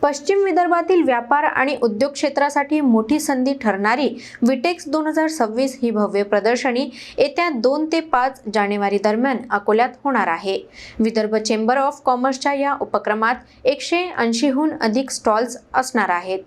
पश्चिम विदर्भातील व्यापार आणि उद्योग क्षेत्रासाठी मोठी संधी ठरणारी विटेक्स 2026 ही भव्य प्रदर्शनी येत्या 2 ते 5 जानेवारी दरम्यान अकोल्यात होणार आहे। विदर्भ चेंबर ऑफ कॉमर्सच्या या उपक्रमात 180हून अधिक स्टॉल्स असणार आहेत।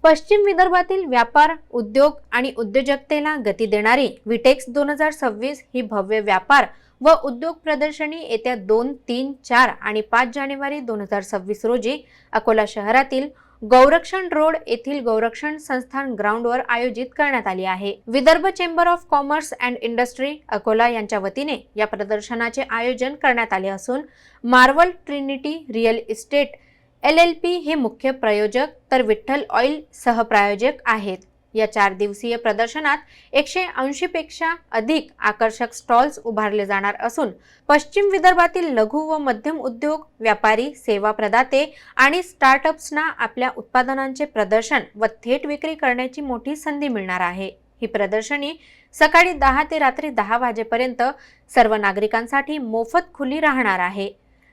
पश्चिम विदर्भातील व्यापार, उद्योग आणि उद्योजकतेला गती देणारी विटेक्स 2026 ही भव्य व्यापार व उद्योग प्रदर्शनी येत्या 2, 3, 4 आणि 5 जानेवारी 2026 रोजी अकोला शहरातील गौरक्षण रोड येथील गौरक्षण संस्थान ग्राउंडवर आयोजित करण्यात आली आहे। Vidarbha chamber of commerce and industry Akola यांच्या वतीने या प्रदर्शनाचे आयोजन करण्यात आले असून Marvel Trinity real estate LLP हे मुख्य प्रायोजक तर विठ्ठल ऑइल सहप्रायोजक आहेत। या 4 दिवसीय प्रदर्शनात 180 पेक्षा अधिक आकर्षक स्टॉल्स उभारले जाणार असून पश्चिम विदर्भातील लघु व मध्यम उद्योग, व्यापारी, सेवा प्रदाते आणि स्टार्टअप्सना आपल्या उत्पादनांचे प्रदर्शन व थेट विक्री करण्याची मोठी संधी मिळणार आहे। ही प्रदर्शनी सकाळी 10 ते रात्री 10 वाजेपर्यंत सर्व नागरिकांसाठी मोफत खुली राहणार आहे।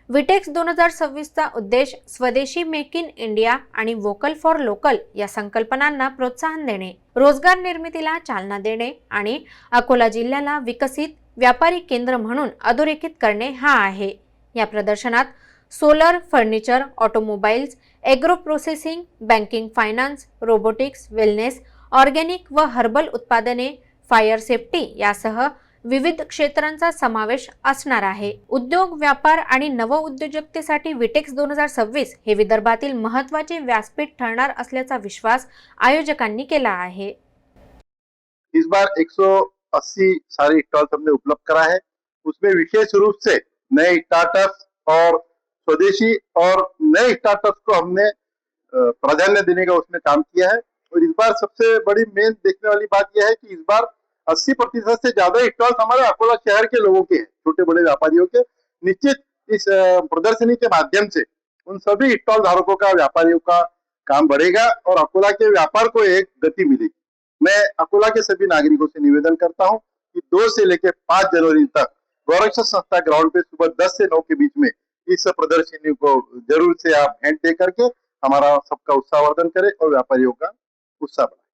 विटेक्स 2026 चा उद्देश स्वदेशी मेक इन इंडिया आणि वोकल फॉर लोकल या संकल्पनांना प्रोत्साहन देणे, रोजगार निर्मितीला चालना देणे आणि अकोला जिल्ह्याला विकसित व्यापारी केंद्र म्हणून अधोरेखित करणे हा आहे। या प्रदर्शनात solar, furniture, automobiles, agro processing, banking, finance, robotics, wellness, organic व हर्बल उत्पादने, फायर सेफ्टी यासह विविध क्षेत्रांचा समावेश असणार आहे। उद्योग, व्यापार आणि नवउद्योजकतेसाठी विटेक्स 2026 हे विदर्भातील महत्त्वाचे व्यासपीठ ठरणार असल्याचा विश्वास आयोजकांनी केला है। इस बार 180 सारे स्टॉल्स हमने उपलब्ध करा है। उसमें विशेष रूप से नए स्टार्टअप्स और स्वदेशी और नए स्टार्टअप्स को हमने प्राधान्य देने का उसमें काम किया है। और इस बार सबसे बड़ी मेन देखने वाली बात यह है कि इस बार 80% से ज्यादा स्टॉल्स हमारे अकोला शहर के लोगों के हैं, छोटे बड़े व्यापारियों के। निश्चित इस प्रदर्शनी के माध्यम से उन सभी स्टॉल धारकों का, व्यापारियों का काम बढ़ेगा और अकोला के व्यापार को एक गति मिलेगी। मैं अकोला के सभी नागरिकों से निवेदन करता हूं कि 2 से लेकर 5 जनवरी तक गौरक्षण संस्था ग्राउंड पे सुबह 10 से 9 के बीच में इस प्रदर्शनी को जरूर से आप भेंट दे करके हमारा सबका उत्साहवर्धन करें और व्यापारियों का उत्साह बढ़ाएं।